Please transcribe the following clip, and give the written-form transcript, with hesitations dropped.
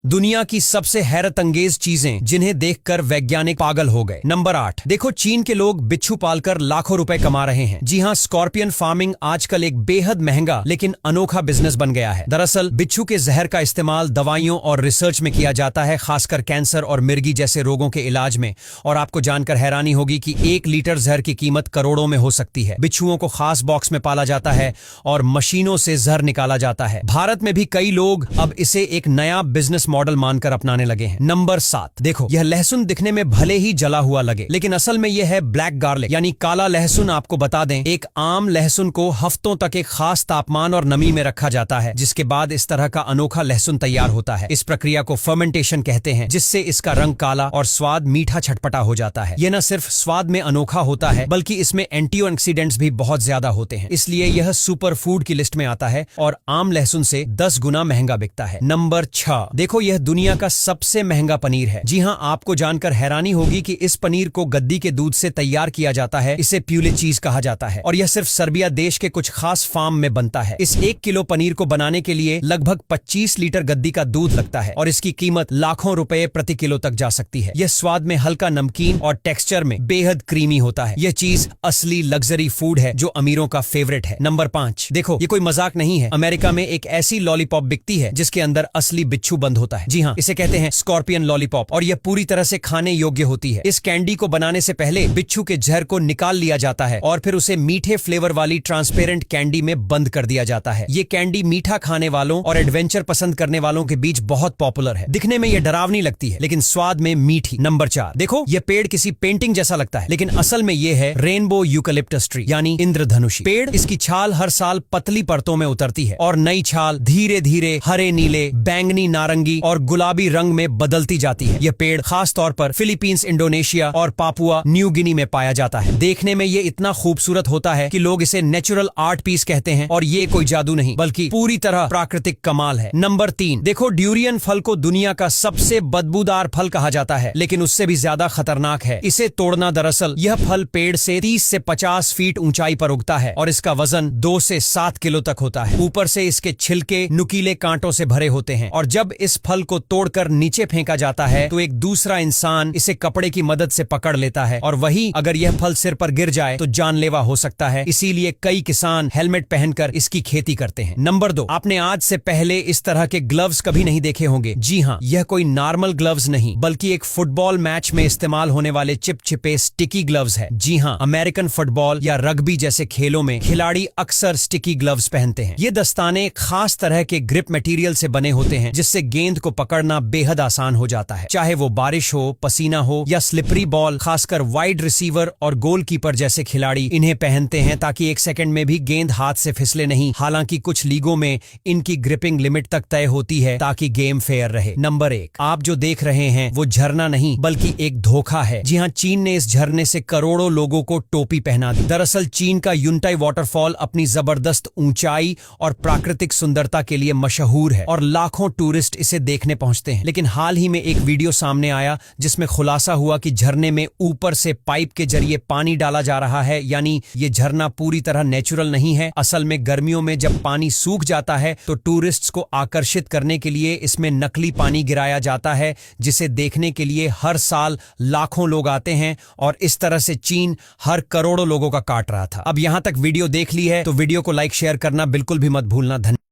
दुनिया की सबसे हैरत अंगेज चीजें जिन्हें देखकर वैज्ञानिक पागल हो गए। नंबर 8। देखो, चीन के लोग बिच्छू पालकर लाखों रुपए कमा रहे हैं। जी हां, स्कॉर्पियन फार्मिंग आजकल एक बेहद महंगा लेकिन अनोखा बिजनेस बन गया है। दरअसल बिच्छू के जहर का इस्तेमाल दवाइयों और रिसर्च में किया जाता है, खासकर कैंसर और मिर्गी जैसे रोगों के इलाज में। और आपको जानकर हैरानी होगी कि 1 लीटर जहर की कीमत करोड़ों में हो सकती है। बिच्छुओं को खास बॉक्स में पाला जाता है और मशीनों से जहर निकाला जाता है। भारत में भी कई लोग अब इसे एक नया बिजनेस मॉडल मानकर अपनाने लगे हैं। नंबर 7। देखो, यह लहसुन दिखने में भले ही जला हुआ लगे, लेकिन असल में यह है ब्लैक गार्लिक यानी काला लहसुन। आपको बता दें, एक आम लहसुन को हफ्तों तक एक खास तापमान और नमी में रखा जाता है, जिसके बाद इस तरह का अनोखा लहसुन तैयार होता है। इस प्रक्रिया को फर्मेंटेशन कहते हैं, जिससे इसका रंग काला और स्वाद मीठा चटपटा हो जाता है। यह न सिर्फ स्वाद में अनोखा होता है, बल्कि इसमें एंटीऑक्सीडेंट्स भी बहुत ज्यादा होते हैं, इसलिए यह सुपर फूड की लिस्ट में आता है और आम लहसुन से 10 गुना महंगा बिकता है। नंबर 6। देखो, यह दुनिया का सबसे महंगा पनीर है। जी हां, आपको जानकर हैरानी होगी कि इस पनीर को गद्दी के दूध से तैयार किया जाता है। इसे प्यूले चीज कहा जाता है और यह सिर्फ सर्बिया देश के कुछ खास फार्म में बनता है। इस 1 किलो पनीर को बनाने के लिए लगभग 25 लीटर गद्दी का दूध लगता है और इसकी कीमत लाखों रुपए प्रति किलो तक जा सकती है। यह स्वाद में हल्का नमकीन और टेक्सचर में बेहद क्रीमी होता है। यह चीज असली लग्जरी फूड है जो अमीरों का फेवरेट है। नंबर 5। देखो, ये कोई मजाक नहीं है। अमेरिका में एक ऐसी लॉलीपॉप बिकती है जिसके अंदर असली बिच्छू बंद होता है। जी हाँ, इसे कहते हैं स्कॉर्पियन लॉलीपॉप और यह पूरी तरह से खाने योग्य होती है। इस कैंडी को बनाने से पहले बिच्छू के जहर को निकाल लिया जाता है और फिर उसे मीठे फ्लेवर वाली ट्रांसपेरेंट कैंडी में बंद कर दिया जाता है। ये कैंडी मीठा खाने वालों और एडवेंचर पसंद करने वालों के बीच बहुत पॉपुलर है। दिखने में यह डरावनी लगती है, लेकिन स्वाद में मीठी। नंबर 4। देखो, यह पेड़ किसी पेंटिंग जैसा लगता है, लेकिन असल में यह है रेनबो यूकलिप्टस ट्री यानी इंद्रधनुषी पेड़। इसकी छाल हर साल पतली परतों में उतरती है और नई छाल धीरे धीरे हरे, नीले, बैंगनी, नारंगी और गुलाबी रंग में बदलती जाती है। यह पेड़ खास तौर पर फिलीपींस, इंडोनेशिया और पापुआ न्यू गिनी में पाया जाता है। देखने में यह इतना खूबसूरत होता है कि लोग इसे नेचुरल आर्ट पीस कहते हैं और ये कोई जादू नहीं, बल्कि पूरी तरह प्राकृतिक कमाल है। नंबर 3। देखो, ड्यूरियन फल को दुनिया का सबसे बदबूदार फल कहा जाता है, लेकिन उससे भी ज्यादा खतरनाक है इसे तोड़ना। दरअसल यह फल पेड़ से 30 से 50 फीट ऊंचाई पर उगता है और इसका वजन 2 से 7 किलो तक होता है। ऊपर से इसके छिलके नुकीले कांटों से भरे होते हैं और जब इस फल को तोड़कर नीचे फेंका जाता है तो एक दूसरा इंसान इसे कपड़े की मदद से पकड़ लेता है और वही अगर यह फल सिर पर गिर जाए तो जानलेवा हो सकता है। इसीलिए कई किसान हेलमेट पहनकर इसकी खेती करते हैं। नंबर 2। आपने आज से पहले इस तरह के ग्लव्स कभी नहीं देखे होंगे। जी हाँ, यह कोई नॉर्मल ग्लव्स नहीं, बल्कि एक फुटबॉल मैच में इस्तेमाल होने वाले चिपचिपे स्टिकी ग्लव्स है। जी हाँ, अमेरिकन फुटबॉल या रग्बी जैसे खेलों में खिलाड़ी अक्सर स्टिकी ग्लव्स पहनते हैं। ये दस्ताने खास तरह के ग्रिप मटेरियल से बने होते हैं, जिससे गेंद को पकड़ना बेहद आसान हो जाता है, चाहे वो बारिश हो, पसीना हो या स्लिपरी बॉल। खासकर वाइड रिसीवर और गोलकीपर जैसे खिलाड़ी इन्हें पहनते हैं ताकि 1 सेकंड में भी गेंद हाथ से फिसले नहीं। हालांकि कुछ लीगों में इनकी ग्रिपिंग लिमिट तक तय होती है ताकि गेम फेयर रहे। नंबर 1। आप जो देख रहे हैं वो झरना नहीं, बल्कि एक धोखा है। जी हाँ, चीन ने इस झरने से करोड़ों लोगों को टोपी पहना दी। दरअसल चीन का युनटाई वाटरफॉल अपनी जबरदस्त ऊंचाई और प्राकृतिक सुंदरता के लिए मशहूर है और लाखों टूरिस्ट इसे देखने पहुंचते हैं। लेकिन हाल ही में एक वीडियो सामने आया जिसमें खुलासा हुआ कि झरने में ऊपर से पाइप के जरिए पानी डाला जा रहा है, यानी ये झरना पूरी तरह नेचुरल नहीं है। असल में गर्मियों में जब पानी सूख जाता है तो टूरिस्ट्स को आकर्षित करने के लिए इसमें नकली पानी गिराया जाता है, जिसे देखने के लिए हर साल लाखों लोग आते हैं और इस तरह से चीन हर करोड़ों लोगों का काट रहा था। अब यहां तक वीडियो देख ली है तो वीडियो को लाइक शेयर करना बिल्कुल भी मत भूलना। धन्यवाद।